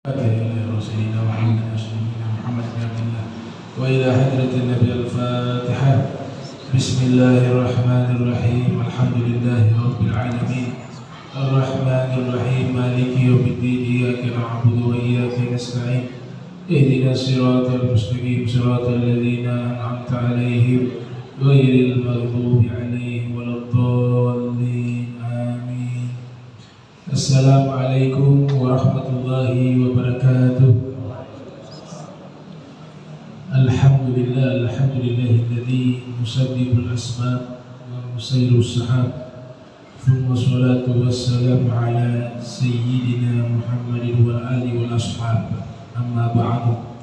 إلى رسولنا محمد بن عبد الله وإلى حضرة النبي الفاتحة. بسم الله الرحمن الرحيم. الحمد لله رب العالمين الرحمن الرحيم مالك يوم الدين إياك نعبد وإياك نستعين اهدنا الصراط المستقيم صراط الذين أنعمت عليهم غير المغضوب عليهم ولا الضالين آمين. Assalamualaikum warahmatullahi wabarakatuh. Alhamdulillahilladzi musabbibul asma wa musayyirus sahab. Thumma salatu wassalamu ala sayyidina Muhammadin wa alihi wal ashab. Amma ba'du.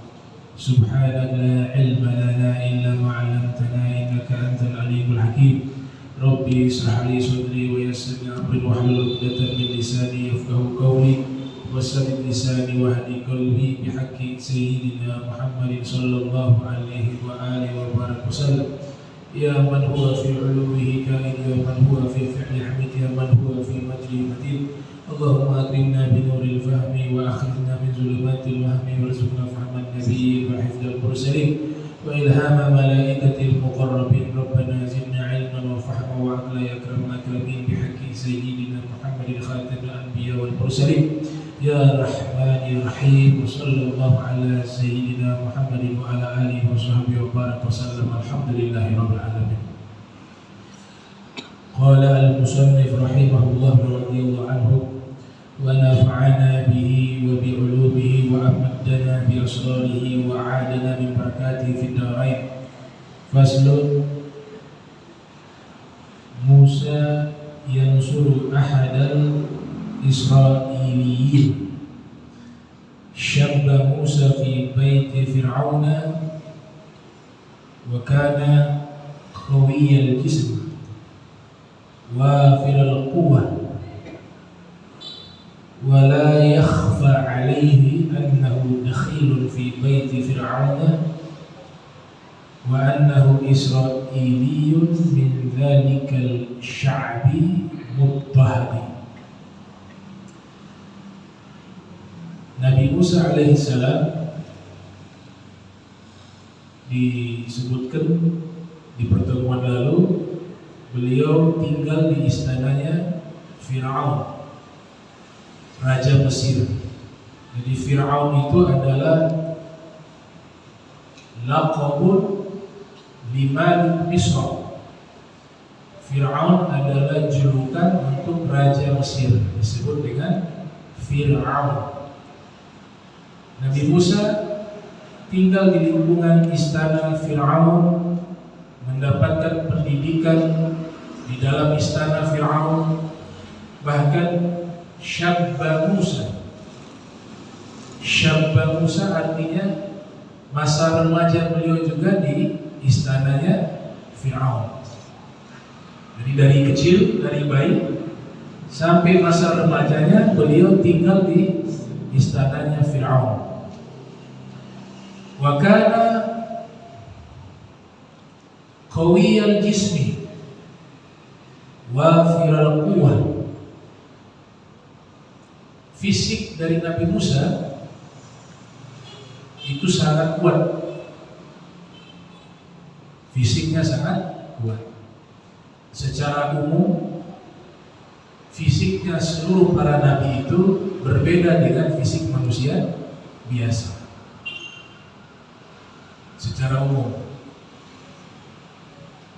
Subhanaka la ilma lana illa ma 'allamtana innaka antal alimul hakim. Rabbi israh li sadri wa yassir li amri wahlul 'uqdatam min lisani yafqahu qawli wasaddid lisani wahdi qalbi bihaqqi sayyidina Muhammadin sallallahu alaihi wa alihi wa barik wasallam. Ya man huwa fi 'ulumihi kain, ya man huwa fi fi'li hamid, ya man huwa fi majri matin. Allahumma akrimna bi nuril fahmi wa akhrijna min zulumatil wahmi warzuqna fahman nabiyyin wa hifdzal mursalin wa ilhama malaikatil muqarrabin. Rabbana zidna ilman wa fahma wa aqla ya akramul akramin bihaqqi sayyidina Muhammadin khatamil anbiya wal mursalin. Ya Rahman ya Rahim. Sallallahu ala sayyidina Muhammadin wa ala alihi wa sahbihi wa barak wa sallam. Alhamdulillahi rabbil alamin. Qala al-musannif rahimahullah radhiyallahu anhu wa nafa'ana bihi wa bi 'ulumihi wa amaddana bi asrarihi wa 'adana min barakatihi fid darain. Faslun. Musa yansuru ahadal Israiliyin. Syabba Musa fi baiti Fir'auna wa kana qawiyal jism wafiral quwwah wa la yakhfa alayhi annahu dakhilun fi baiti Fir'auna wa annahu Israiliyun min dhalikal sya'bi muttahadi. Nabi Musa alaihissalam disebutkan di pertemuan lalu, beliau tinggal di istananya Fir'aun, Raja Mesir. Jadi Fir'aun itu adalah laqabun limalik Misr. Fir'aun adalah julukan untuk Raja Mesir, disebut dengan Fir'aun. Nabi Musa tinggal di lingkungan istana Fir'aun, mendapatkan pendidikan di dalam istana Fir'aun. Bahkan Syabba Musa, Syabba Musa artinya masa remaja beliau juga di istananya Fir'aun. Jadi dari kecil, dari bayi sampai masa remajanya beliau tinggal di istananya Fir'aun. Wa kana qawiyal jismi wafiral quwwah. Fisik dari Nabi Musa itu sangat kuat. Fisiknya sangat kuat. Secara umum fisiknya seluruh para nabi itu berbeda dengan fisik manusia biasa. Secara umum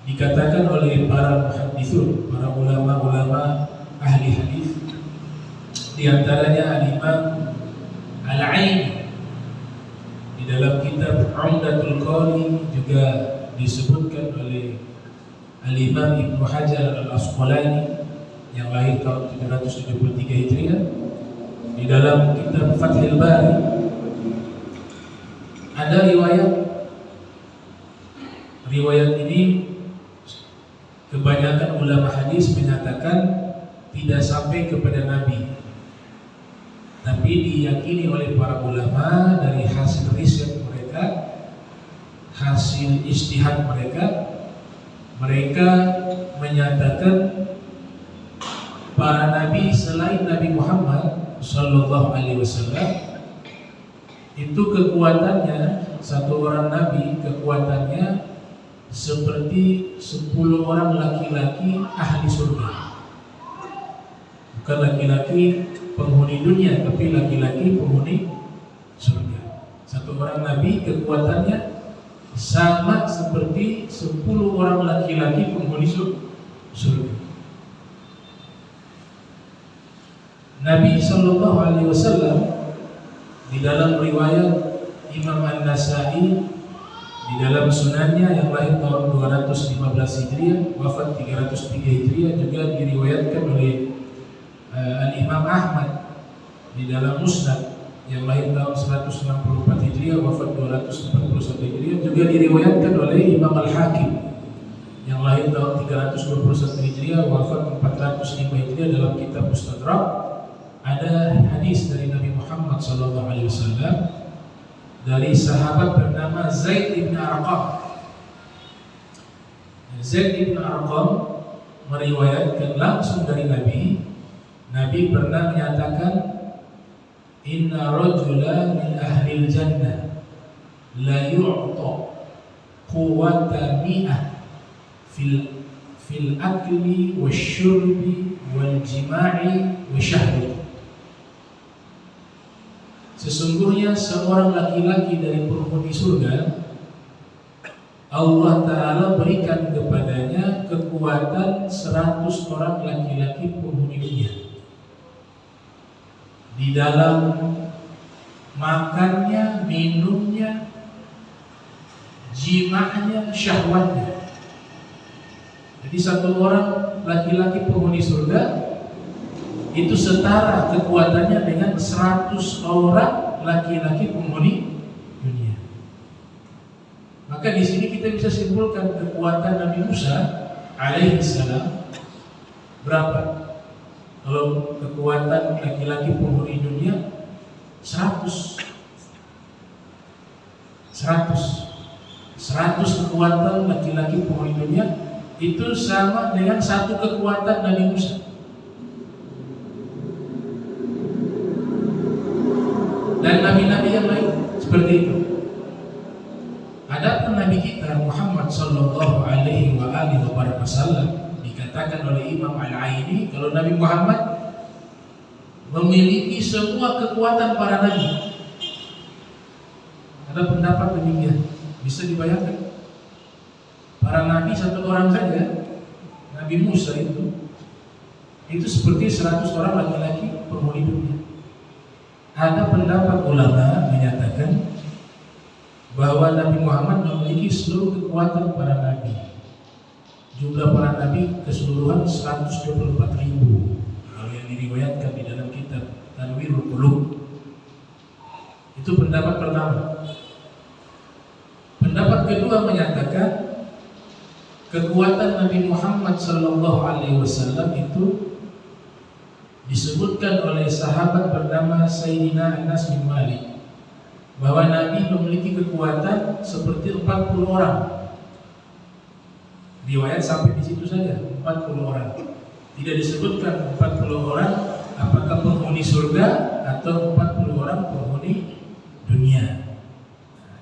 dikatakan oleh para muhadditsun, para ulama-ulama ahli hadis, di antaranya Al-Imam Al-Aini di dalam kitab Umdatul Qari, juga disebutkan oleh Al-Imam Ibnu Hajar Al-Asqalani yang lahir tahun 773 Hijriah di dalam kitab Fathul Bari. Ada riwayat ini kebanyakan ulama hadis menyatakan tidak sampai kepada Nabi, tapi diyakini oleh para ulama dari hasil riset mereka, hasil ijtihad mereka menyatakan para nabi selain Nabi Muhammad sallallahu alaihi wasallam itu kekuatannya, satu orang nabi kekuatannya seperti 10 orang laki-laki ahli surga. Bukan laki-laki penghuni dunia, tapi laki-laki penghuni surga. Satu orang nabi kekuatannya sama seperti 10 orang laki-laki penghuni surga. Nabi Shallallahu Alaihi Wasallam di dalam riwayat Imam An-Nasai di dalam sunannya yang lahir tahun 215 Hijriah, wafat 303 Hijriah, juga diriwayatkan oleh Al-Imam Ahmad di dalam Musnad yang lahir tahun 164 Hijriah, wafat 241 Hijriah, juga diriwayatkan oleh Imam Al-Hakim yang lahir tahun 321 Hijriah, wafat 405 Hijriah. Dalam kitab Mustadrak ada hadis dari Nabi Muhammad SAW dari sahabat bernama Zaid bin Arqam. Zaid bin Arqam meriwayatkan langsung dari Nabi. Nabi pernah menyatakan, inna rajula min ahlil jannah la yu'ta quwwata mi'ah fil akli wasyurbi wal jima'i wasyahri. Sesungguhnya seorang laki-laki dari penghuni surga, Allah Ta'ala berikan kepadanya kekuatan 100 orang laki-laki penghuni dunia di dalam makannya, minumnya, jima'nya, syahwatnya. Jadi satu orang laki-laki penghuni surga itu setara kekuatannya dengan 100 orang laki-laki penghuni dunia. Maka di sini kita bisa simpulkan kekuatan Nabi Musa alaihissalam berapa? Kalau kekuatan laki-laki penghuni dunia 100 kekuatan laki-laki penghuni dunia itu sama dengan satu kekuatan Nabi Musa. Dan nabi-nabi yang lain seperti itu. Adapun Nabi kita Muhammad Sallallahu Alaihi Wasallam dikatakan oleh Imam Al-Aini, kalau Nabi Muhammad memiliki semua kekuatan para nabi. Ada pendapat demikian. Bisa dibayangkan, para nabi satu orang saja, Nabi Musa itu seperti 100 orang laki-laki penghuni dunia. Ada pendapat ulama menyatakan bahwa Nabi Muhammad memiliki seluruh kekuatan para nabi. Jumlah para nabi keseluruhan 124.000. Kalau yang diriwayatkan di dalam kitab Tanwirul Qulub. Itu pendapat pertama. Pendapat kedua menyatakan kekuatan Nabi Muhammad SAW itu disebutkan oleh sahabat bernama Sayyidina Anas bin Malik bahwa Nabi memiliki kekuatan seperti 40 orang. Riwayat sampai di situ saja, 40 orang. Tidak disebutkan 40 orang apakah penghuni surga atau 40 orang penghuni dunia.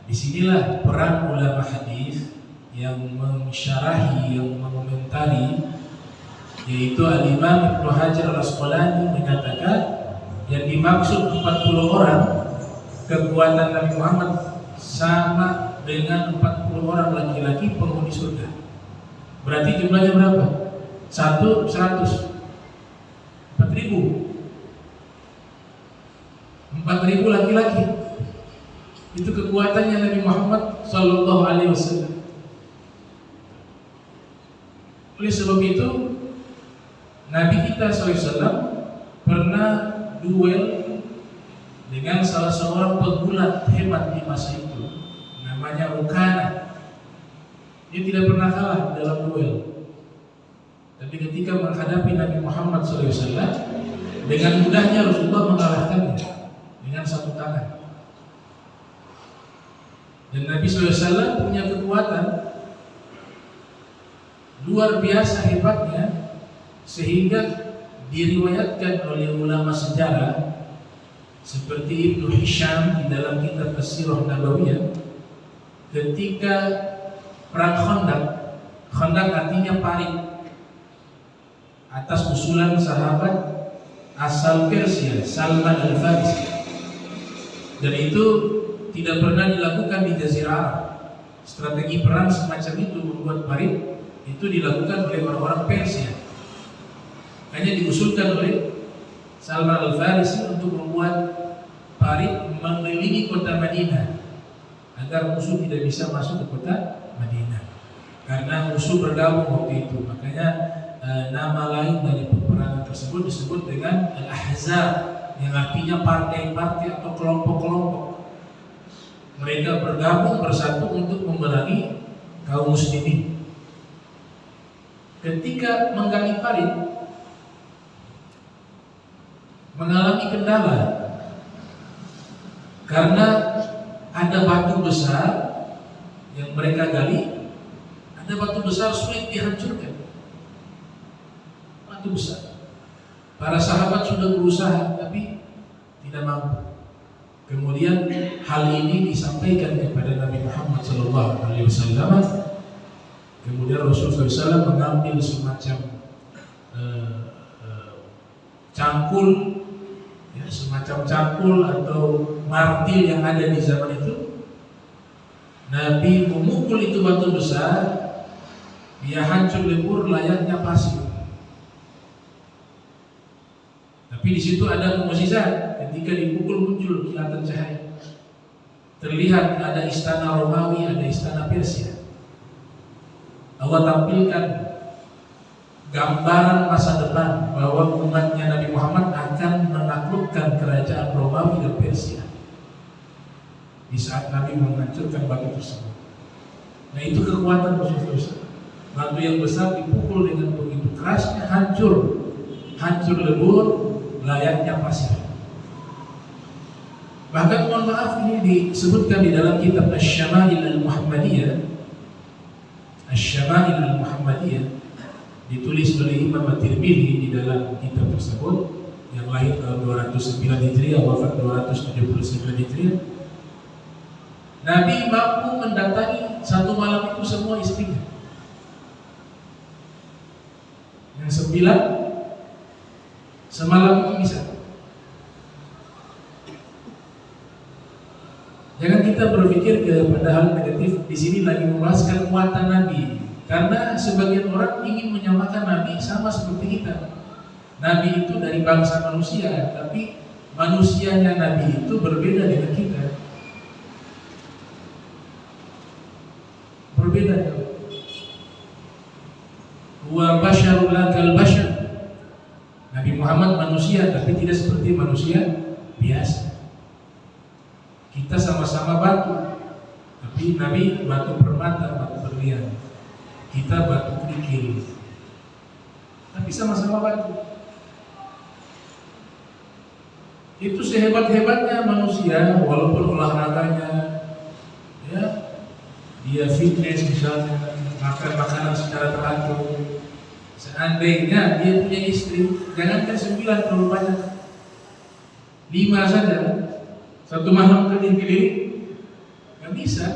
Disinilah peran ulama hadis yang mensyarahi, yang mengomentari, yaitu Al-Imam Ibnu Hajar Al-Asqalani menyatakan yang dimaksud 40 orang kekuatan Nabi Muhammad sama dengan 40 orang laki-laki penghuni surga. Berarti jumlahnya berapa? 100, 4.000 laki-laki. Itu kekuatannya Nabi Muhammad Sallallahu Alaihi Wasallam. Oleh sebab itu Nabi kita SAW pernah duel dengan salah seorang pegulat hebat di masa itu, namanya Ukana. Dia tidak pernah kalah dalam duel. Tapi ketika menghadapi Nabi Muhammad SAW, dengan mudahnya Rasulullah mengalahkannya dengan satu tangan. Dan Nabi SAW punya kekuatan luar biasa hebatnya, sehingga diriwayatkan oleh ulama sejarah seperti Ibnu Hisham di dalam kitab As-Sirah Nabawiyah, ketika perang Khandaq, Khandaq artinya parit, atas usulan sahabat asal Persia, Salman Al-Farisi, dan itu tidak pernah dilakukan di Jazirah Arab. Strategi perang semacam itu, membuat parit, itu dilakukan oleh orang-orang Persia. Hanya diusulkan oleh Salman Al-Farisi untuk membuat parit mengelilingi kota Madinah agar musuh tidak bisa masuk ke kota Madinah, karena musuh bergabung waktu itu. Makanya nama lain dari peperangan tersebut disebut dengan Al-Ahzab, yang artinya partai-partai atau kelompok-kelompok. Mereka bergabung bersatu untuk memerangi kaum muslimin. Ketika menggali parit, mengalami kendala karena ada batu besar yang mereka gali. Ada batu besar sulit dihancurkan, batu besar. Para sahabat sudah berusaha tapi tidak mampu. Kemudian hal ini disampaikan kepada Nabi Muhammad SAW. Kemudian Rasulullah SAW mengambil semacam cangkul, ya, semacam cangkul atau martil yang ada di zaman itu. Nabi memukul itu batu besar, dia hancur lebur layaknya pasir. Tapi di situ ada mukjizat, ketika dipukul muncul kilatan cahaya. Terlihat ada istana Romawi, ada istana Persia. Allah tampilkan gambaran masa depan bahwa umatnya Nabi Muhammad akan menaklukkan kerajaan Romawi dan Persia di saat Nabi menghancurkan batu tersebut. Nah, itu kekuatan Rasulullah. Batu yang besar dipukul dengan begitu kerasnya, hancur lebur layaknya pasir. Bahkan mohon maaf, ini disebutkan di dalam kitab Asy-Syama'il Al-Muhammadiyah. Asy-Syama'il Al-Muhammadiyah ditulis oleh Imam At-Tirmidzi di dalam kitab tersebut, yang lahir tahun 209 Hijriah, wafat 279 Hijriah. Nabi mampu mendatangi satu malam itu semua istrinya. Yang 9 semalam itu bisa. Jangan kita berpikir kepada hal negatif. Di sini lagi membahas kekuatan Nabi, karena sebagian orang ingin menyamakan Nabi sama seperti kita. Nabi itu dari bangsa manusia, tapi manusianya Nabi itu berbeda dengan kita. Berbeda. Wa basyarun lakal basyar. Nabi Muhammad manusia, tapi tidak seperti manusia biasa. Kita sama-sama batu, tapi Nabi batu permata, batu berlian. Kita batu kerikil, tapi sama-sama batu. Itu sehebat-hebatnya manusia, walaupun olahraganya, ya, dia fitness misalnya, makan makanan secara teratur. Seandainya dia punya istri, jangankan 9 terlalu banyak, 5 saja, satu malam keliling-keliling, nggak bisa.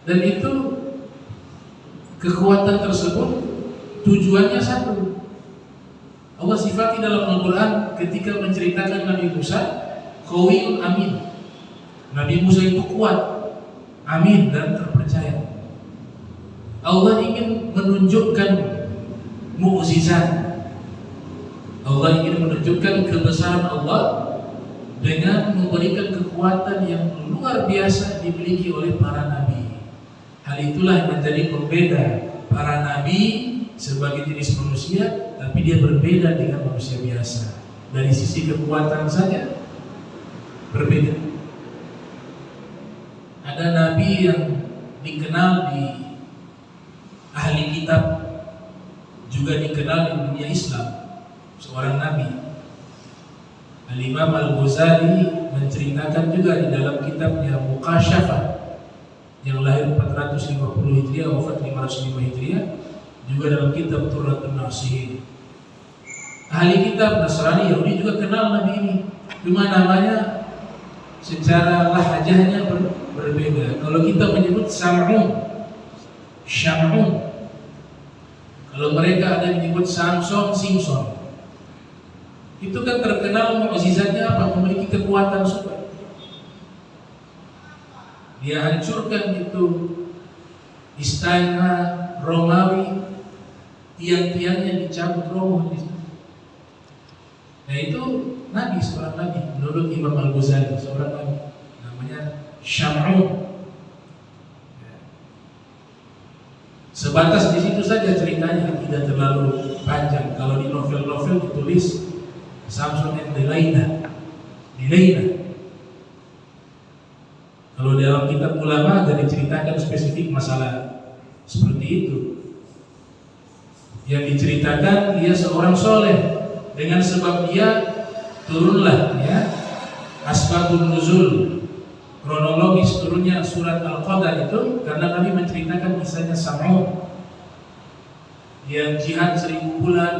Dan itu kekuatan tersebut tujuannya satu. Allah sifati dalam Al-Quran ketika menceritakan Nabi Musa, Qawiyun Amin. Nabi Musa itu kuat, amin, dan terpercaya. Allah ingin menunjukkan mukjizat. Allah ingin menunjukkan kebesaran Allah dengan memberikan kekuatan yang luar biasa dimiliki oleh para nabi. Hal itulah yang menjadi pembeda para nabi sebagai jenis manusia, tapi dia berbeda dengan manusia biasa. Dari sisi kekuatan saja berbeda. Ada nabi yang dikenal di ahli kitab, juga dikenal di dunia Islam, seorang nabi. Al-Imam Al-Ghazali menceritakan juga di dalam kitabnya Muqasyafah, yang lahir 450 Hijriah, wafat 505 Hijriah, juga dalam kitab Turratun Nasihin. ahli kitab Nasrani Yahudi juga kenal Nabi ini, cuma namanya secara lahjahnya berbeda. Kalau kita menyebut Syam'un, kalau mereka ada menyebut Simpson. Itu kan terkenal mukjizatnya apa? Memiliki kekuatan super. Dia hancurkan itu istana Romawi, tiang-tiangnya dicabut roboh di sana. Nah itu Nabi, seorang Nabi, menurut Imam Al-Ghazali, seorang Nabi, namanya Syam'un. Sebatas di situ saja ceritanya, tidak terlalu panjang. Kalau di novel-novel ditulis Samson and Delilah. Kalau dalam kitab ulama ada diceritakan spesifik masalah seperti itu. Yang diceritakan dia seorang soleh, dengan sebab dia turunlah ya asbabun nuzul, kronologis turunnya surat Al-Qadar itu karena Nabi menceritakan kisahnya Sam'un. Dia jihad 1000 bulan,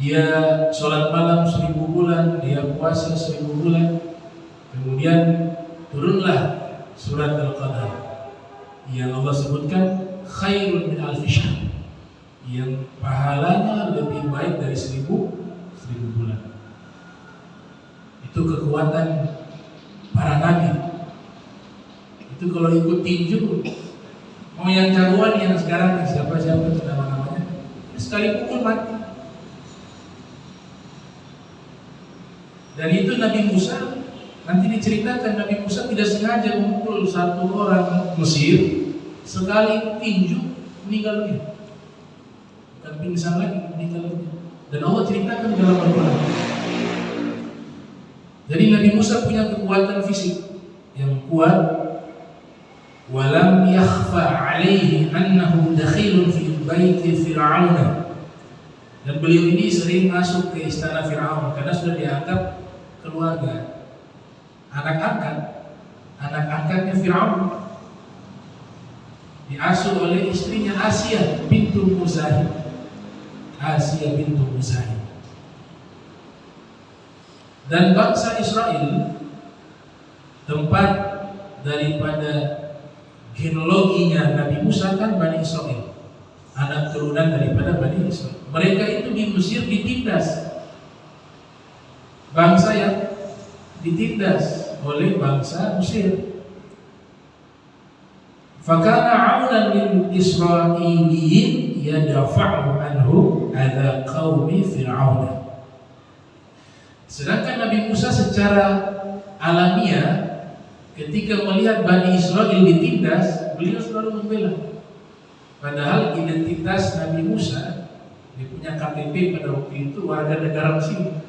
dia sholat malam 1000 bulan, dia puasa 1000 bulan. Kemudian turunlah surat Al-Qadar yang Allah sebutkan khairun min alfi syahr, yang pahalanya lebih baik dari 1000 bulan. Itu kekuatan para nabi. Itu kalau ikut tinju, mau yang jagoan yang sekarang siapa itu nama-namanya, sekali pukul mati. Dan itu Nabi Musa, nanti diceritakan Nabi Musa tidak sengaja memukul satu orang Mesir, sekali tinju meninggal dunia. Bukan pingsan lagi, meninggal dunia. Dan Allah ceritakan dalam Al-Quran. Jadi Nabi Musa punya kekuatan fisik yang kuat. Walam yakhfa alaihi annahu dakhilun fi baiti Fir'aun. Dan beliau ini sering masuk ke istana Fir'aun karena sudah dianggap keluarga, anak angkatnya Fir'aun, diasuh oleh istrinya Asia bintu Muzahim. Dan bangsa Israel, tempat daripada genealoginya Nabi Musa kan Bani Israel, anak turunan daripada Bani Israel. Mereka itu di Mesir ditindas, bangsa yang ditindas oleh bangsa Mesir. Fakana 'aunan lil Israiliyyin yadafa'u anhu adza qaumi Fir'aun. Sedangkan Nabi Musa secara alamiah ketika melihat Bani Israel ditindas, beliau selalu membela. Padahal identitas Nabi Musa, dia punya KTP pada waktu itu warga negara Mesir,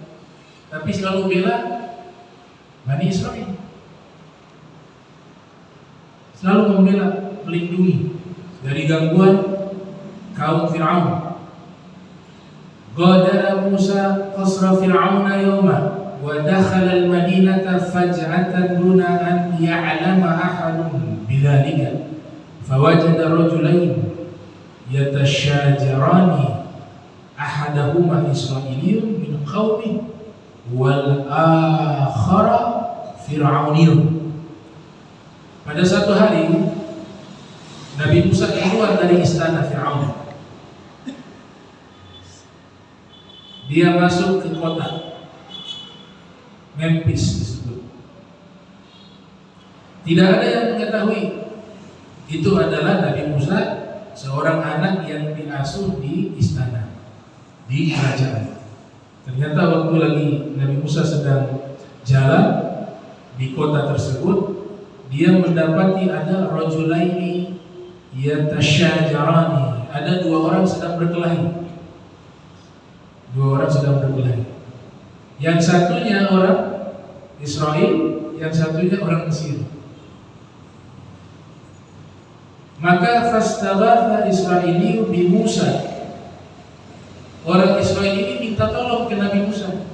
tapi selalu bela Bani Israel, selalu membela, melindungi dari gangguan kaum Fir'aun. Qadara Musa qasra Fir'aun yawma wa dakhala al-madinata faj'atan duna an ya'lama ahadun bidzalika fawajada rajulain yatashajarani ahadahuma Israiliyyun min qaumi wal akhara Fir'auniyyun. Pada satu hari Nabi Musa keluar dari istana Fir'aun. Dia masuk ke kota Memphis disebut. Tidak ada yang mengetahui itu adalah Nabi Musa, seorang anak yang diasuh di istana, di kerajaan. Ternyata waktu lagi Nabi Musa sedang jalan di kota tersebut, dia mendapati ada rajulaini yatasyajarani, ada dua orang sedang berkelahi. Yang satunya orang Israel, yang satunya orang Mesir. Maka fastaghatha Israiliyyu bi Musa. Orang Israel ini minta tolong ke Nabi Musa,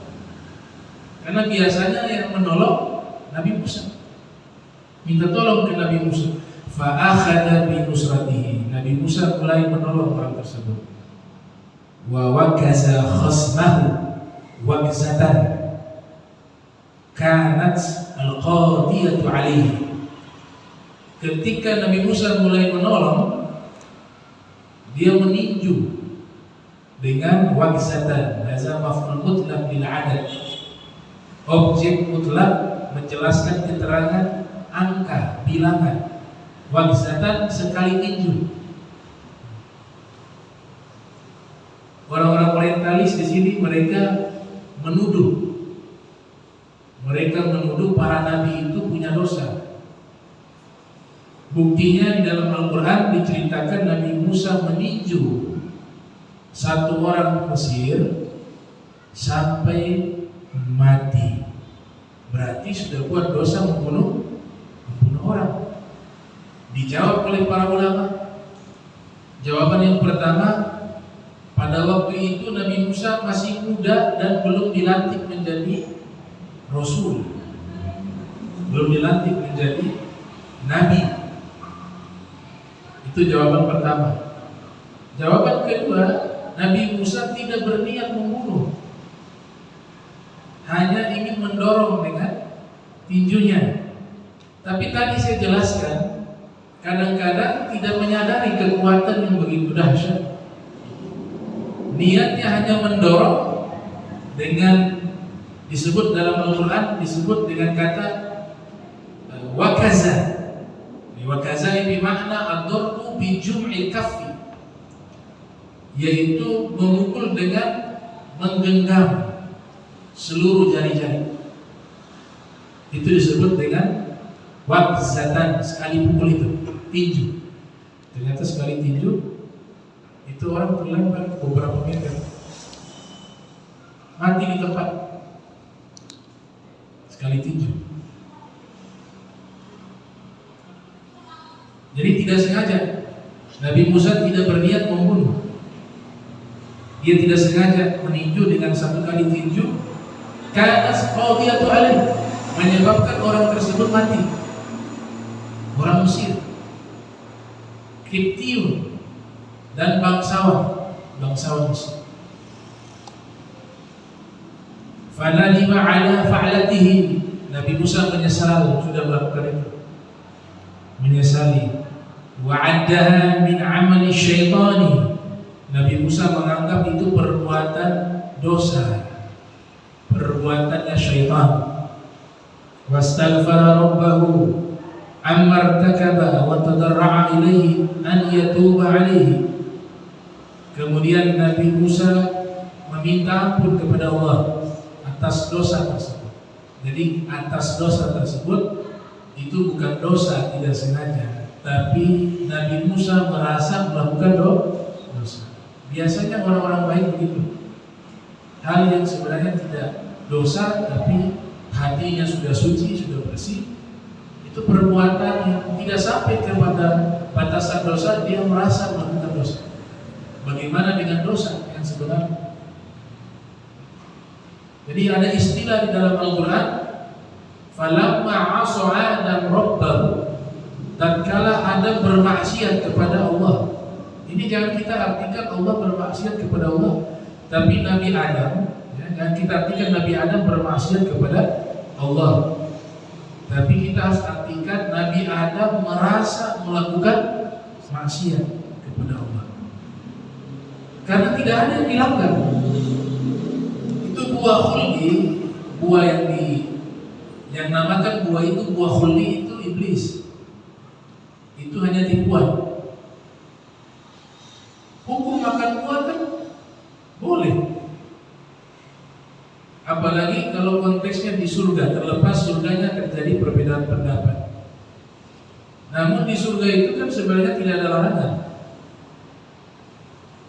karena biasanya yang menolong Nabi Musa. Minta tolong ke Nabi Musa. Fa akhadha bi nusratihi. Nabi Musa mulai menolong orang tersebut. wa wakaza khasmahu wakzatan kanat al-qadiyatu alaihi. Ketika Nabi Musa mulai menolong, dia meninju dengan wakzatan, hadza maf'ul mutlaq lil adad, objek mutlak menjelaskan keterangan angka, bilangan. Wakzatan sekali tinju. Orang-orang orientalis di sini mereka menuduh para nabi itu punya dosa. Buktinya di dalam Al-Quran diceritakan Nabi Musa meninju satu orang Mesir sampai mati. Berarti sudah buat dosa membunuh orang. Dijawab oleh para ulama. Jawaban yang pertama, pada waktu itu Nabi Musa masih muda dan belum dilantik menjadi Rasul, belum dilantik menjadi Nabi. Itu jawaban pertama. Jawaban kedua, Nabi Musa tidak berniat membunuh, hanya ingin mendorong dengan tinjunya. Tapi tadi saya jelaskan, kadang-kadang tidak menyadari kekuatan yang begitu dahsyat. Niatnya hanya mendorong dengan disebut dalam Al-Quran disebut dengan kata wakaza. Wakaza ini bermakna ad-darbu bi jum'il kaffi, yaitu memukul dengan menggenggam seluruh jari-jari. Itu disebut dengan wakzatan, sekali pukul itu, tinju. Ternyata sekali tinju itu orang terlempar beberapa meter, mati di tempat. Sekali tinju. Jadi tidak sengaja. Nabi Musa tidak berniat membunuh. Dia tidak sengaja meninju dengan satu kali tinju. Karena qadiyatu alaih, menyebabkan orang tersebut mati. Orang Mesir, Kiptiun dan bangsawan Mesir. Faladima ala fa'latihi, Nabi Musa menyesal sudah melakukan itu, menyesali. Wa'addaha min amali syaitani, Nabi Musa menganggap itu perbuatan dosa, perbuatannya syaitan. Wastaghfara rabbahu amma irtakaba wa tadarra'a ilaihi an yatuba alaihi. Kemudian Nabi Musa meminta ampun kepada Allah atas dosa tersebut. Jadi atas dosa tersebut itu bukan dosa tidak sengaja, tapi Nabi Musa merasa melakukan dosa. Biasanya orang-orang baik begitu. Hal yang sebenarnya tidak dosa tapi hatinya sudah suci, sudah bersih, itu perbuatan yang tidak sampai kepada batasan dosa, dia merasa melakukan dosa. Bagaimana dengan dosa yang sebenarnya? Jadi ada istilah di dalam Al-Quran, falamma 'asa Adam rabbahu, tatkala Adam bermaksiat kepada Allah. Ini jangan kita artikan Allah bermaksiat kepada Allah, tapi Nabi Adam, ya, jangan kita artikan Nabi Adam bermaksiat kepada Allah, tapi kita harus artikan Nabi Adam merasa melakukan maksiat kepada Allah. Karena tidak ada yang dilanggar. Itu buah khuldi, buah yang namakan buah itu buah khuldi itu iblis. Itu hanya tipuan. Hukum makan buah kan boleh. Apalagi kalau konteksnya di surga, terlepas surganya terjadi perbedaan pendapat. Namun di surga itu kan sebenarnya tidak ada larangan,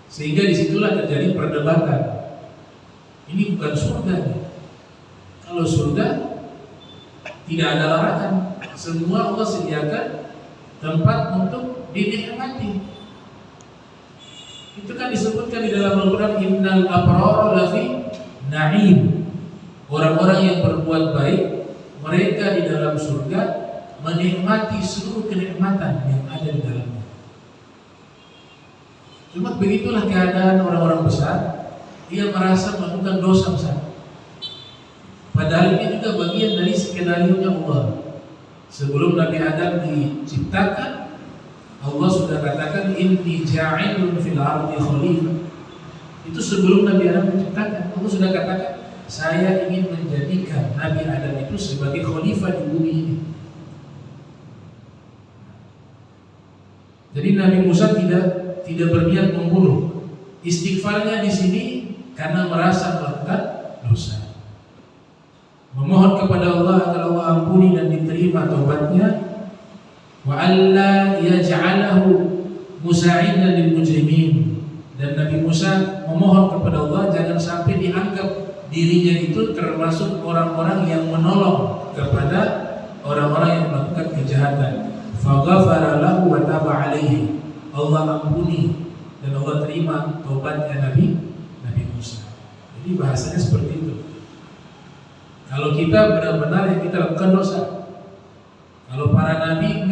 sehingga disitulah terjadi perdebatan. Ini bukan surga. Kalau surga tidak ada larangan, semua Allah sediakan tempat untuk dinikmati. Itu kan disebutkan di dalam Al-Quran, innal abrara lafi na'im. Orang-orang yang berbuat baik, mereka di dalam surga menikmati seluruh kenikmatan yang ada di dalamnya. Cuma begitulah keadaan orang-orang besar, dia merasa melakukan dosa besar. Padahal ini juga bagian dari skenario-nya Allah. Sebelum Nabi Adam diciptakan, Allah sudah katakan inni ja'ilun fil ardi khalifah. Itu sebelum Nabi Adam diciptakan, Allah sudah katakan saya ingin menjadikan Nabi Adam itu sebagai khalifah di bumi ini. Jadi Nabi Musa tidak berniat membunuh. Istighfarnya di sini karena merasa melakukan dosa. Memohon kepada Allah agar Allah ampuni dan diterima taubatnya. Wa alla yaj'alahu musa'idan lil mujrimin. Dan Nabi Musa memohon kepada Allah jangan sampai dianggap dirinya itu termasuk orang-orang yang menolong kepada orang-orang yang melakukan kejahatan. Faghafara lahu wa taba alaihi. Allah ampuni dan Allah terima taubatnya Nabi Musa. Jadi bahasanya seperti itu. Kalau kita benar-benar yang kita lakukan dosa, kalau para nabi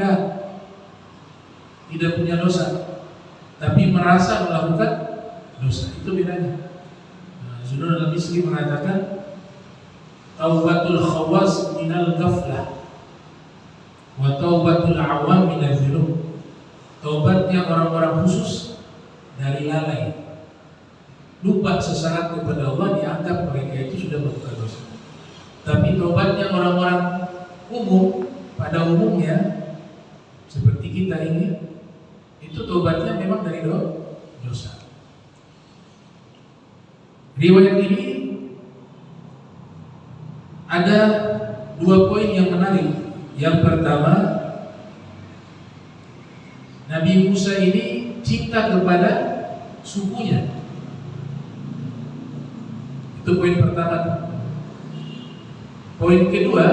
tidak punya dosa, tapi merasa melakukan dosa, itu bedanya. Sunnah Al-Misri mengatakan taubatul khawas minal ghaflah wa taubatul awam minal dzunub. Taubatnya orang-orang khusus dari lalai, lupa sesaat kepada Allah, dianggap mereka itu sudah melakukan dosa. Tapi taubatnya orang-orang umum, pada umumnya seperti kita ini, itu taubatnya memang dari dosa. Riwayat ini ada 2 poin yang menarik. Yang pertama, Nabi Musa ini cinta kepada sukunya. Itu poin pertama. Poin kedua,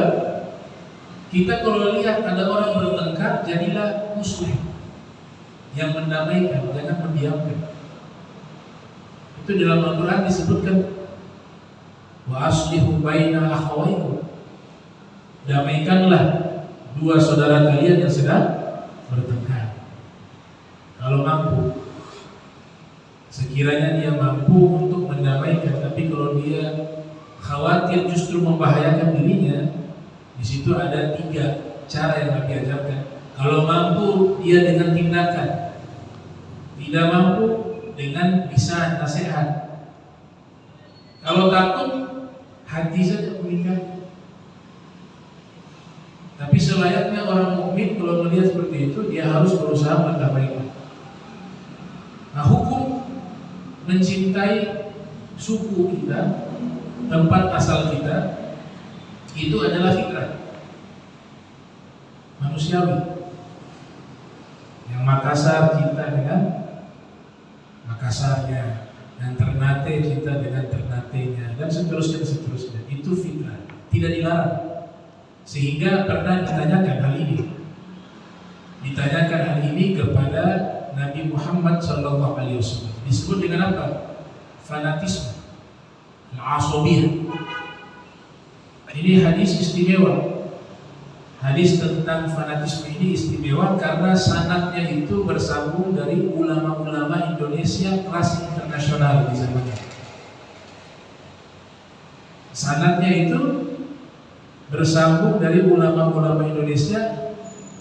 kita kalau lihat ada orang bertengkar, jadilah muslim yang mendamaikan, jangan mendiamkan. Itu dalam Al-Quran disebutkan wa aslihu baina akhawaikum. Damaikanlah 2 saudara kalian yang sedang bertengkar. Kalau mampu, sekiranya dia mampu untuk mendamaikan, tapi kalau dia khawatir justru membahayakan dirinya, di situ ada 3 cara yang Nabi ajarkan. Kalau mampu, dia dengan tindakan. Tidak mampu, dengan lisan nasihat. Kalau takut, hati saja meninggal. Tapi selayaknya orang mukmin kalau melihat seperti itu, dia harus berusaha mendamaikan. Nah, hukum mencintai suku kita, tempat asal kita, itu adalah fitrah manusiawi. Yang Makassar cinta dengan Makassarnya, dan Ternate cinta dengan Ternatenya, dan seterusnya. Itu fitrah, tidak dilarang. Sehingga pernah ditanyakan hal ini kepada Nabi Muhammad SAW. Disebut dengan apa? Fanatisme, al-asabiyah. Ini hadis istimewa. Hadis tentang fanatisme ini istimewa karena sanadnya itu bersambung dari ulama-ulama Indonesia kelas internasional di zamannya. Sanadnya itu bersambung dari ulama-ulama Indonesia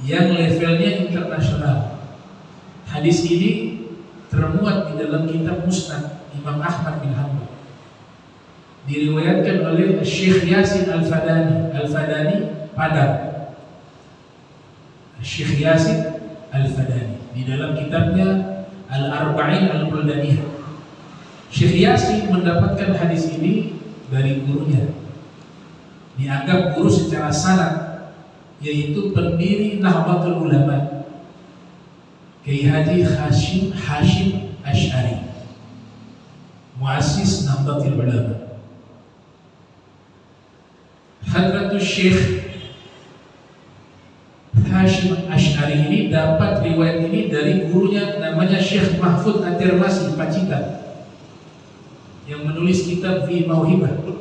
yang levelnya internasional. Hadis ini termuat di dalam kitab Musnad Imam Ahmad bin Hanbal. Diriwayatkan oleh Syekh Yasin Al-Fadani Padang. Syekh Yasin Al-Fadani di dalam kitabnya Al-Arba'in Al-Buldaniyah. Syekh Yasin mendapatkan hadis ini dari gurunya. Dianggap guru secara sanad, yaitu pendiri Nahdlatul Ulama, Kiai Haji Hashim Asy'ari, muassis Nahdlatul Ulama. Hadratus Syekh Hashim Asy'ari ini dapat riwayat ini dari gurunya namanya Syekh Mahfud At-Tirmasi Pacitan, yang menulis kitab Fi Mauhibah.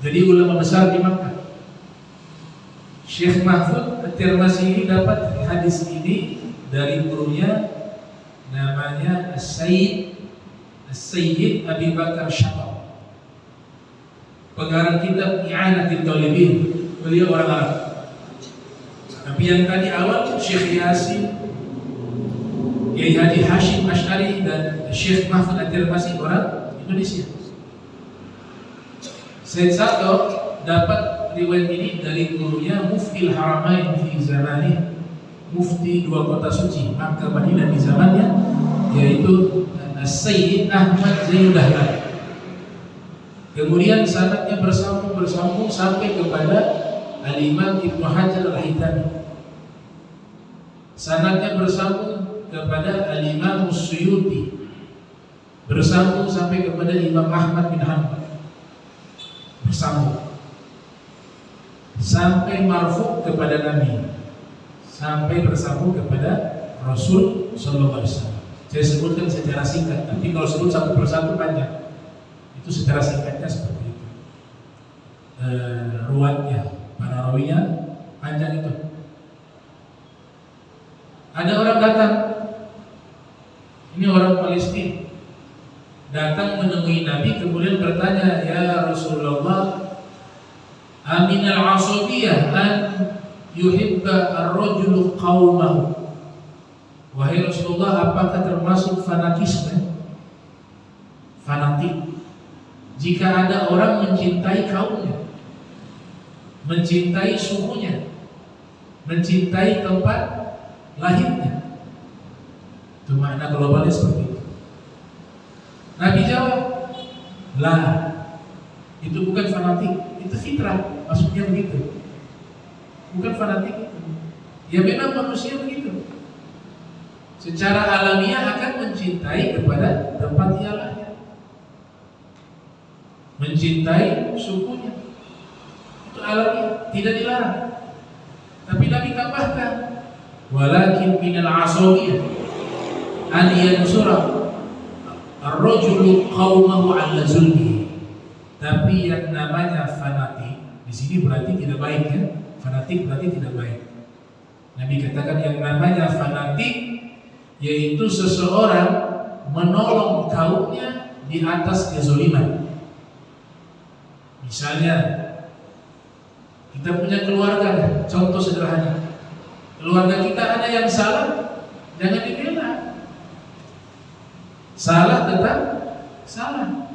Jadi ulama besar di Makkah. Syekh Mahfud At-Tirmasi ini dapat hadis ini dari gurunya namanya Sayyid Abi Bakar Syattar, pengarang kitab I'anatul Talibin. Beliau orang Arab. Tapi yang tadi awal Syekh Yasin, Kiai Haji Hashim Asy'ari dan Syekh Mahfud At-Tirmidzi orang Indonesia. Sayyid Sato dapat riwayat ini dari gurunya Muftil Haramain fi zamani, mufti dua kota suci Makkah Madinah di zamannya, yaitu Sayyid Ahmad Zainul Dahlan. Kemudian sanadnya bersambung sampai kepada Al-Imam Ibnu Hajar Al-Haytami. Sanadnya bersambung kepada Al-Imam Suyuti, bersambung sampai kepada Imam Ahmad bin Hanbal, bersambung sampai marfu kepada Nabi, sampai bersambung kepada Rasul Sallallahu Alaihi Wasallam. Saya sebutkan secara singkat, tapi kalau sebut satu persatu panjang. Itu secara singkatnya seperti itu. Ruwatnya, para rawinya panjang itu. Ada orang datang, ini orang Palestina, datang menemui Nabi, kemudian bertanya, ya Rasulullah, aminal asabiyah an yuhibba ar-rajulu qaumahu. Wahai Rasulullah, apakah termasuk fanatisme? Fanatik jika ada orang mencintai kaumnya, mencintai sukunya, mencintai tempat lahirnya. Itu makna globalnya seperti itu. Nabi jawab, lah, itu bukan fanatik, itu fitrah. Maksudnya begitu. Bukan fanatik itu. Ya memang manusia begitu. Secara alamiah akan mencintai kepada tempat ia lahir, mencintai sukunya. Itu alamiah, tidak dilarang. Tapi Nabi tambahkan, walakin minal asawiyah an yansura ar-rajulu qaumahu 'ala zulmihi. Tapi yang namanya fanatik di sini berarti tidak baik, ya. Fanatik berarti tidak baik. Nabi katakan yang namanya fanatik yaitu seseorang menolong kaumnya di atas kezaliman. Misalnya kita punya keluarga, contoh sederhana, keluarga kita ada yang salah, jangan dibela. Salah tetap salah.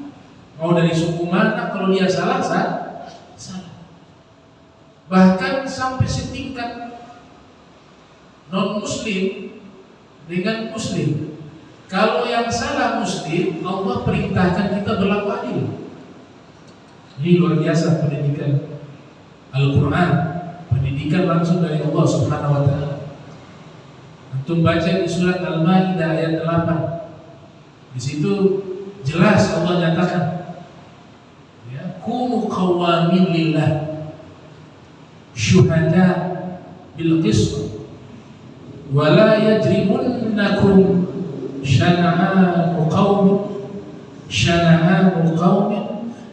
Mau dari suku mana, kalau dia salah, salah. Bahkan sampai setingkat non muslim dengan muslim. Kalau yang salah muslim, Allah perintahkan kita berlaku adil. Ini luar biasa pendidikan Al-Quran, pendidikan langsung dari Allah Subhanahu wa Ta'ala. Antum baca di surat Al-Maidah ayat 8. Di situ jelas Allah nyatakan, ya, kunu qawamin lillah syuhada bil qist wa la yajrimunnakum syana'anu qaumin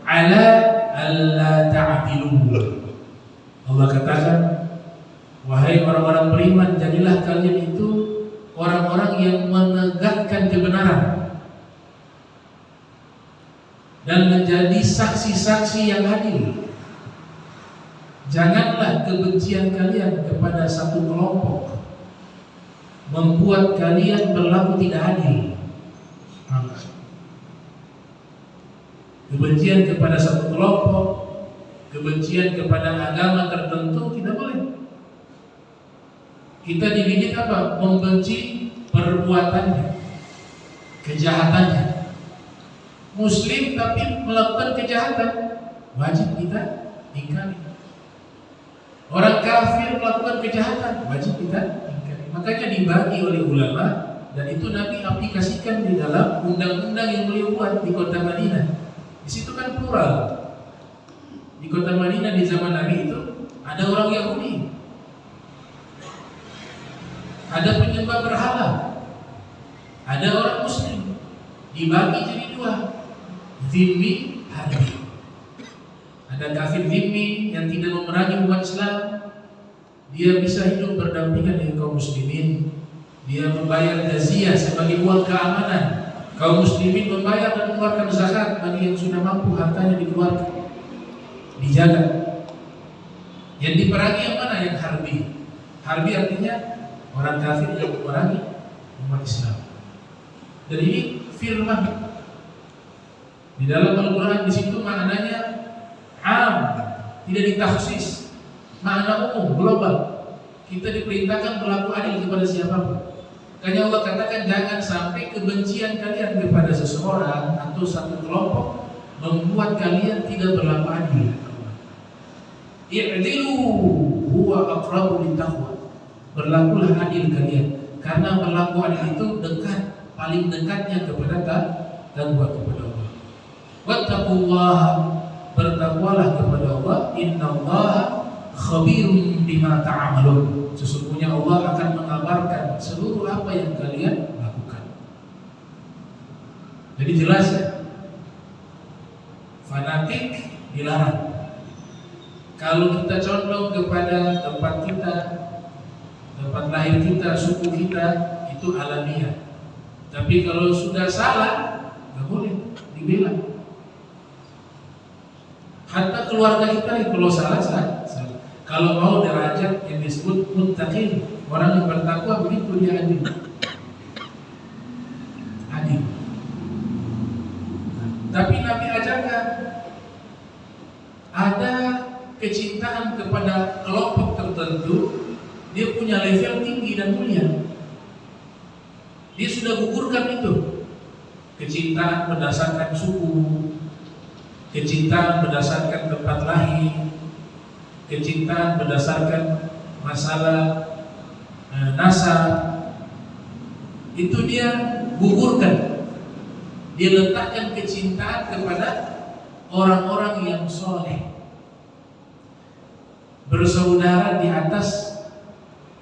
ala alla ta'dilu. Allah katakan, wahai orang-orang beriman, jadilah kalian itu orang-orang yang menegakkan kebenaran dan menjadi saksi-saksi yang adil. Janganlah kebencian kalian kepada satu kelompok membuat kalian berlaku tidak adil. Kebencian kepada satu kelompok, kebencian kepada agama tertentu tidak boleh. Kita dididik apa? Membenci perbuatannya, kejahatannya. Muslim tapi melakukan kejahatan, wajib kita ingkari. Orang kafir melakukan kejahatan, wajib kita ingkari. Makanya dibagi oleh ulama, dan itu Nabi aplikasikan di dalam undang-undang yang beliau buat di kota Madinah. Di situ kan plural. Di kota Madinah di zaman Nabi itu ada orang Yahudi, ada penyembah berhala, ada orang Muslim. Dibagi jadi dua, zimmi, harbi. Ada kafir zimmi yang tidak memerangi umat Islam, dia bisa hidup berdampingan dengan kaum muslimin. dia membayar jaziah sebagai uang keamanan. Kaum muslimin membayar dan mengeluarkan zakat bagi yang sudah mampu hartanya dikeluarkan, dijaga. Yang diperangi yang mana? Yang harbi. Harbi artinya orang kafir yang memerangi umat Islam. Dan ini firman di dalam Al-Quran, di situ maknanya am, tidak ditakhsis, makna umum, global. Kita diperintahkan berlaku adil kepada siapapun. Makanya Allah katakan jangan sampai kebencian kalian kepada seseorang atau satu kelompok membuat kalian tidak berlaku adil. I'dilu huwa aqrabu littaqwa. Berlakulah adil kalian, karena berlaku adil itu dekat, paling dekatnya kepada takwa kepada Allah. Wattaqullaha, bertakwalah kepada Allah. Innallaha khabirun bima ta'malun. Sesungguhnya Allah akan mengabarkan seluruh apa yang kalian lakukan. Jadi jelas ya, fanatik dilarang. Kalau kita condong kepada tempat kita, tempat lahir kita, suku kita, itu alamiah. Tapi kalau sudah salah, nggak boleh dibela. Hatta keluarga kita kalau salah. Kalau mau derajat yang disebut muttaqin, orang yang bertakwa, begitu dia adil. Adil. Tapi Nabi ajarkan ada kecintaan kepada kelompok tertentu, dia punya level tinggi dan mulia. Dia sudah gugurkan itu. Kecintaan berdasarkan suku, kecintaan berdasarkan tempat lahir, kecintaan berdasarkan masalah nasab, itu dia gugurkan. Dia letakkan kecintaan kepada orang-orang yang soleh, bersaudara di atas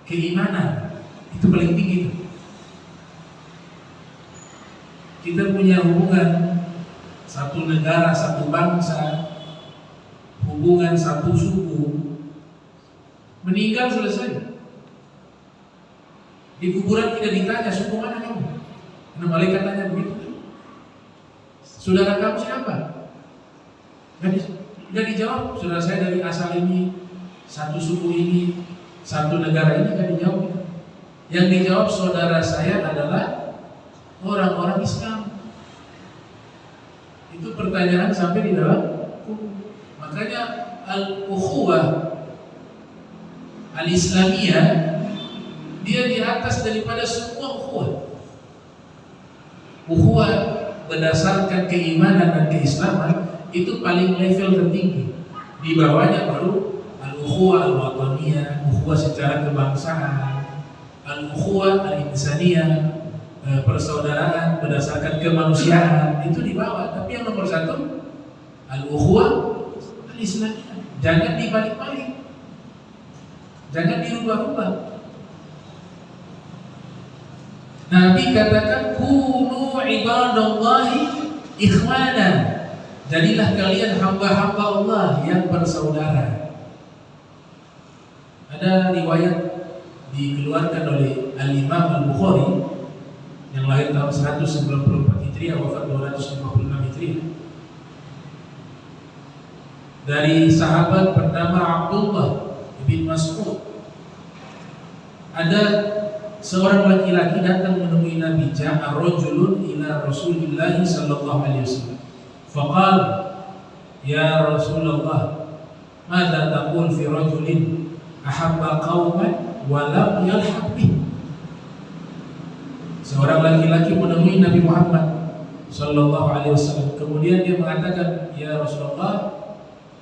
keimanan. Itu paling tinggi. Kita punya hubungan satu negara, satu bangsa, hubungan satu suku, meninggal selesai. Di kuburan tidak ditanya suku mana kamu, karena malaikat tanya begitu. Saudara kamu siapa? Nggak dijawab. Saudara saya dari asal ini, satu suku ini, satu negara ini, nggak dijawab. Yang dijawab saudara saya adalah orang-orang Islam. Itu pertanyaan sampai di dalam. Makanya al-ukhuwah al-islamiyah dia di atas daripada semua ukhuwah. Ukhuwah berdasarkan keimanan dan keislaman itu paling level tertinggi. Di bawahnya baru al-ukhuwah al-wataniyah, ukhuwah secara kebangsaan, al-ukhuwah al-insaniyah, persaudaraan berdasarkan kemanusiaan, itu di bawah. Tapi yang nomor satu al-ukhuwah al-islamiyah. Jangan dibalik-balik, jangan dirubah-rubah. Nabi katakan kunu ibadallahi ikhwana, jadilah kalian hamba-hamba Allah yang bersaudara. Ada riwayat dikeluarkan oleh Al-Imam Al-Bukhari yang lahir tahun 194 Hijriah, wafat 256 Hijriah, dari sahabat bernama Abdullah bin Mas'ud. Ada seorang laki-laki datang menemui Nabi. Ja'a rajulun ila Rasulillah sallallahu alaihi wasallam. Faqala, ya Rasulullah, madza taqul fi rajulin ahabba qauman wa lam yalhaq bih? Seorang laki-laki menemui Nabi Muhammad sallallahu alaihi wasallam. Kemudian dia mengatakan, ya Rasulullah,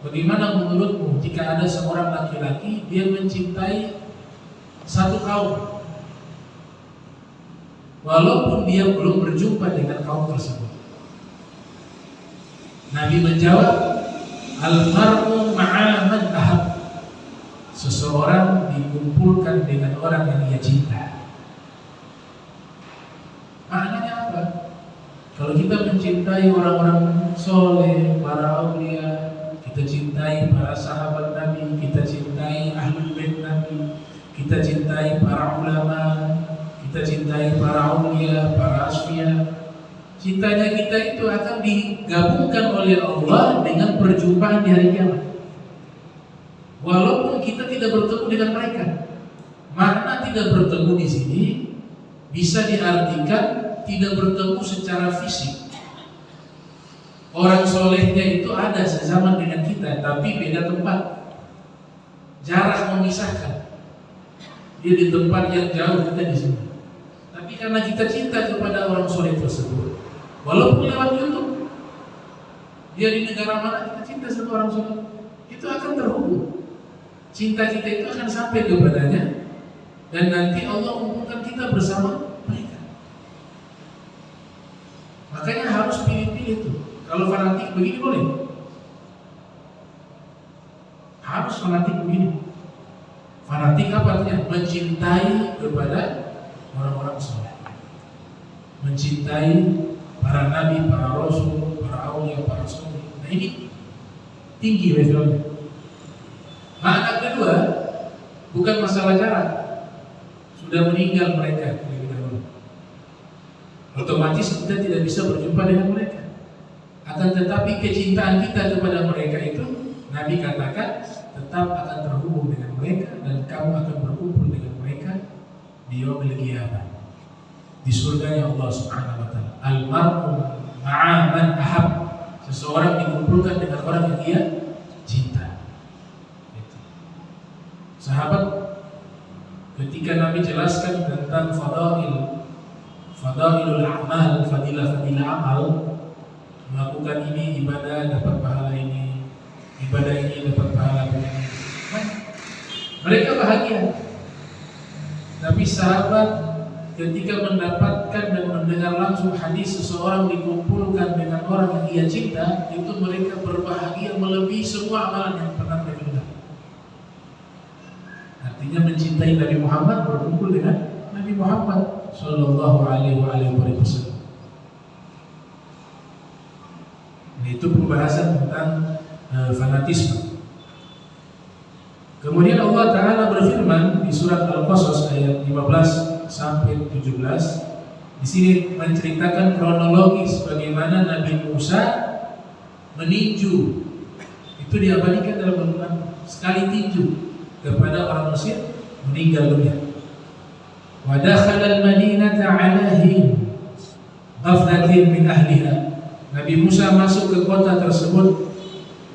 bagaimana menurutmu jika ada seorang laki-laki dia mencintai satu kaum walaupun dia belum berjumpa dengan kaum tersebut? Nabi menjawab, al-mar'u ma'a man ahab. Seseorang dikumpulkan dengan orang yang ia cinta. Maknanya apa? Kalau kita mencintai orang-orang soleh, para aulia, kita cintai para sahabat Nabi, kita cintai ahlul bait Nabi, kita cintai para ulama, kita cintai Cintanya kita itu akan digabungkan oleh Allah dengan perjumpaan di hari kiamat. Walaupun kita tidak bertemu dengan mereka. Makna tidak bertemu di sini bisa diartikan tidak bertemu secara fisik. Orang solehnya itu ada sezaman dengan kita, tapi beda tempat. Jarak memisahkan. Dia di tempat yang jauh, kita di sini. Tapi karena kita cinta kepada orang soleh tersebut, walaupun lewat YouTube, dia di negara mana, kita cinta sama orang soleh, itu akan terhubung. Cinta kita itu akan sampai kepadanya, dan nanti Allah mengumpulkan kita bersama mereka. Makanya harus pilih-pilih tuh. Kalau fanatik begini boleh? Harus fanatik begini. Fanatik apa artinya? Mencintai kepada orang-orang soleh, mencintai para nabi, para rasul, para aulia, para soleh. Nah ini tinggi levelnya. Makna kedua bukan masalah jarak. Sudah meninggal mereka, otomatis kita tidak bisa berjumpa dengan mereka. Akan tetapi kecintaan kita kepada mereka itu, Nabi katakan, tetap akan terhubung dengan mereka dan kamu akan berkumpul dengan mereka di yaumil qiyamah, di surganya Allah Subhanahu wa taala. Al-mar'u ma'a man ahab. Seseorang dikumpulkan dengan orang yang dia cinta. Sahabat, ketika Nabi jelaskan tentang fadailul a'mal, fadilah amal, melakukan ini ibadah dapat pahala ini, ibadah ini dapat pahala ini. Mereka bahagia. Tapi sahabat ketika mendapatkan dan mendengar langsung hadis seseorang dikumpulkan dengan orang yang ia cinta, itu mereka berbahagia melebihi semua amalan yang pernah mereka lakukan. Artinya mencintai Nabi Muhammad, berkumpul dengan Nabi Muhammad Sallallahu Alaihi Wasallam. Itu pembahasan tentang fanatisme. Kemudian Allah Ta'ala berfirman di surat Al-Qasas ayat 15 sampai 17. Di sini menceritakan kronologis bagaimana Nabi Musa meninju. Itu diabadikan dalam Al-Quran. Sekali tinju kepada orang Mesir, meninggal dunia. Wa dakhala al-madinata 'ala hin ghaflatin min ahliha. Nabi Musa masuk ke kota tersebut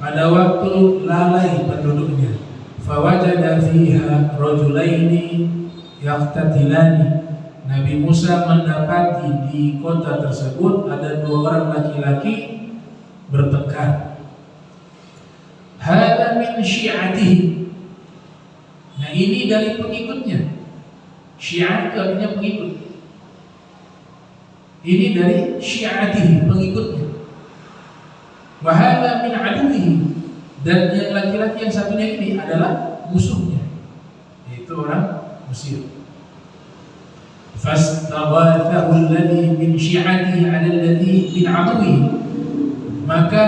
pada waktu lalai penduduknya. Fawajada fiha rajulaini yaqtatilani. Nabi Musa mendapati di kota tersebut ada dua orang laki-laki bertengkar. Hada min syi'atihi. Nah ini dari pengikutnya. Syiah itu artinya pengikut. Ini dari syi'atihi, pengikutnya. Wa hadza min aduwihi, dan yang laki-laki yang satunya ini adalah musuhnya, yaitu orang Mesir. Fastaghathahu alladhi min syi'atihi 'ala alladhi min aduwihi. Maka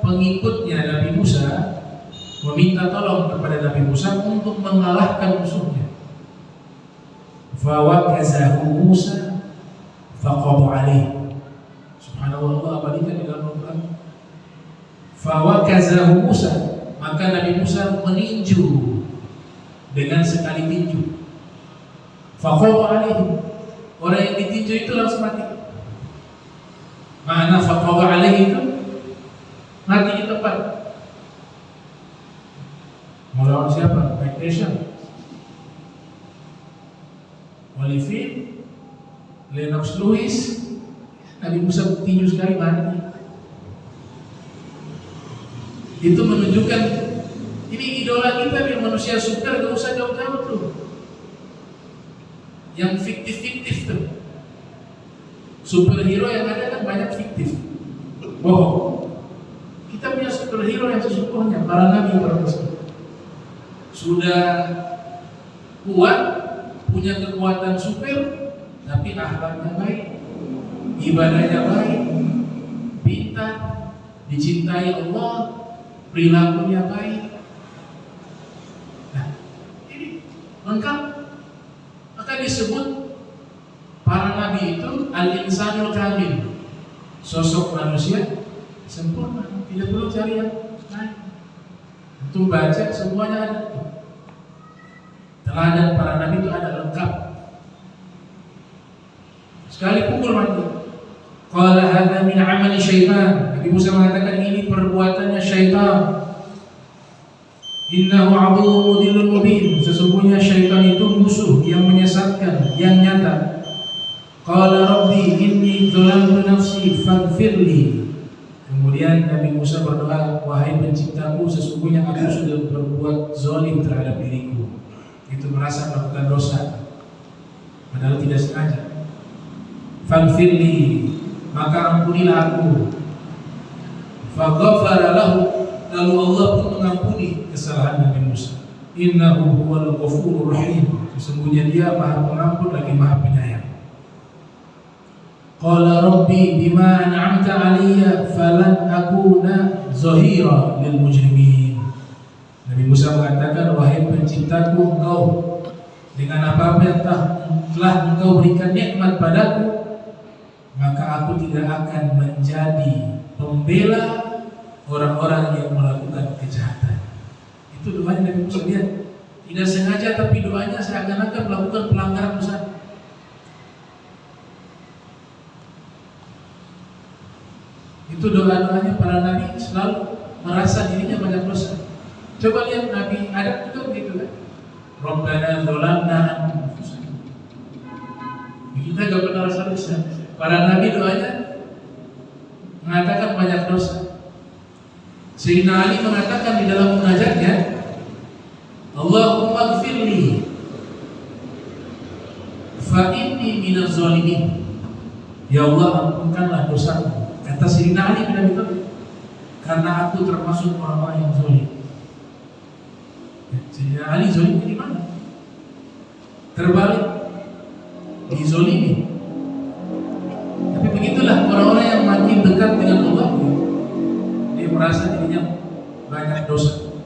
pengikutnya Nabi Musa meminta tolong kepada Nabi Musa untuk mengalahkan musuhnya. Fawakazahu Musa faqadu alaihi. Subhanallah, Allah abadikan di dalam Al-Quran. Fawakazahu Musa, maka Nabi Musa meninju dengan sekali tinju. Faqadu alaihi, orang yang ditinju itu langsung mati. Makna faqadu alaihi itu mati di tempat. Melawan siapa? Mike Tyson, Holyfield, Lennox Lewis. Nabi Musa tinju sekali mati. Itu menunjukkan ini idola kita nih, manusia super, gak usah jauh-jauh tuh. Yang fiktif-fiktif tuh. Superhero yang ada kan banyak fiktif. Bohong. Kita punya superhero yang sesungguhnya, para nabi, para rasul. Sudah kuat, punya kekuatan super, tapi akhlaknya baik, ibadahnya baik, pintar, dicintai Allah, perilakunya baik. Nah, ini lengkap. Maka disebut para nabi itu al-insanul kamil, sosok manusia sempurna, tidak perlu cari yang lain. Untuk baca semuanya ada. Teladan para nabi itu ada lengkap. Sekali pukul mati. Qala hadza min amali syaitan. Nabi Musa mengatakan ini perbuatannya syaitan. Innahu aduwwun mudillun mubin. Sesungguhnya syaitan itu musuh yang menyesatkan, yang nyata. Qala rabbi inni dzalamtu nafsi faghfirli. Kemudian Nabi Musa berdoa, wahai penciptaku, sesungguhnya aku sudah berbuat zalim terhadap diriku. Itu merasa melakukan dosa padahal tidak sengaja. Faghfirli, maka ampunilah aku. Faghfara lahu, lalu Allah pun mengampuni kesalahan Nabi Musa. Innahu huwal ghafurur rahim. Sesungguhnya Dia Maha Pengampun lagi Maha Penyayang. Qala rabbi bima an'amta 'alayya falan akuna zahira lil mujrimin. Nabi Musa mengatakan, wahai penciptaku, Engkau dengan apa-apa yang telah Engkau berikan nikmat padaku, maka aku tidak akan menjadi pembela orang-orang yang melakukan kejahatan. Itu doanya Nabi Musa. Lihat, tidak sengaja tapi doanya seakan-akan melakukan pelanggaran besar. Itu doa-doanya para nabi selalu merasa dirinya banyak dosa. Coba lihat Nabi Adam juga begitu kan. Rabbana dzalamna anfusana. Kita gak pernah rasa dosa. Para nabi doanya mengatakan banyak dosa. Sayyidina Ali mengatakan di dalam munajatnya, Allahumma gfirli fa inni minaz zalimin. Ya Allah, ampunkanlah dosaku. Kata Sayyidina Ali bin Abi Thalib, karena aku termasuk orang-orang yang zalim. Sayyidina Ali zalim di mana? Terbalik, dizolimi. Tapi begitulah orang-orang yang makin dekat dengan Allah, dia merasa dirinya banyak dosa.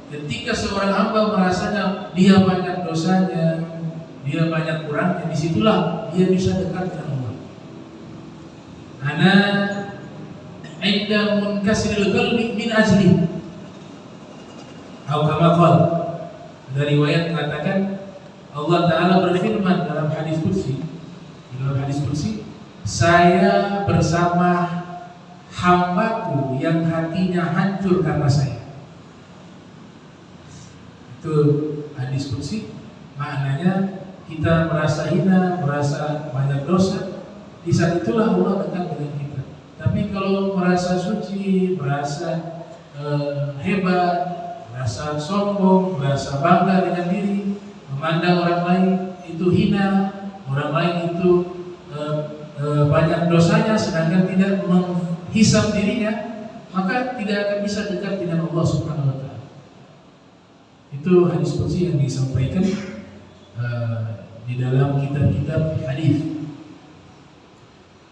Ketika seorang hamba merasanya dia banyak dosanya, dia banyak kurangnya, disitulah dia bisa dekat dengan Allah. Ana inda munkasiril qalbi min ajli. Atau kama qala, dari riwayat mengatakan Allah Ta'ala berfirman dalam hadis qudsi, saya bersama hambaku yang hatinya hancur karena saya. Itu hadis qudsi, maknanya kita merasa hina, merasa banyak dosa, di saat itulah Allah dekat dengan kita. Tapi kalau merasa suci, merasa hebat, merasa sombong, merasa bangga dengan diri, memandang orang lain itu hina, orang lain itu banyak dosanya, sedangkan tidak menghisab dirinya, maka tidak akan bisa dekat dengan Allah Subhanahu Wa Taala. Itu hadis qudsi yang disampaikan di dalam kitab-kitab hadis.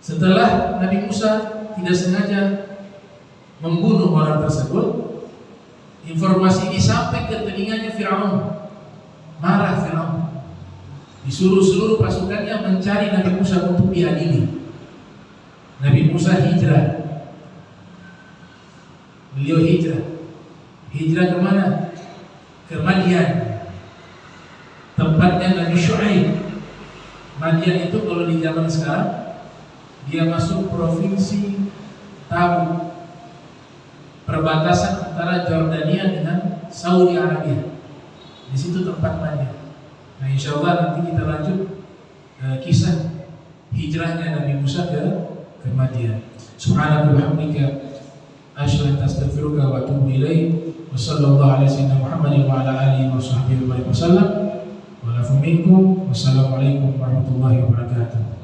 Setelah Nabi Musa tidak sengaja membunuh orang tersebut, informasi ini sampai ke telinganya Firaun. Marah Firaun, disuruh seluruh pasukannya mencari Nabi Musa untuk diadili. Nabi Musa hijrah. Beliau hijrah kemana? Ke Madian, tempatnya Nabi Syuaib. Madian itu kalau di zaman sekarang dia masuk provinsi Tabuk, perbatasan antara Jordania dengan Saudi Arabia. Di situ tempat Madian. Nah, insya Allah nanti kita lanjut kisah hijrahnya Nabi Musa ke Madian. Subhanaka wa bihamdika asyhadu an la ilaha illa anta astaghfiruka wa atubu ilaik. Wa sallallahu ala sayyidina Muhammadin wa ala alihi wa sahbihi wa sallam. Wa lafu minkum. Wassalamualaikum warahmatullahi wabarakatuh.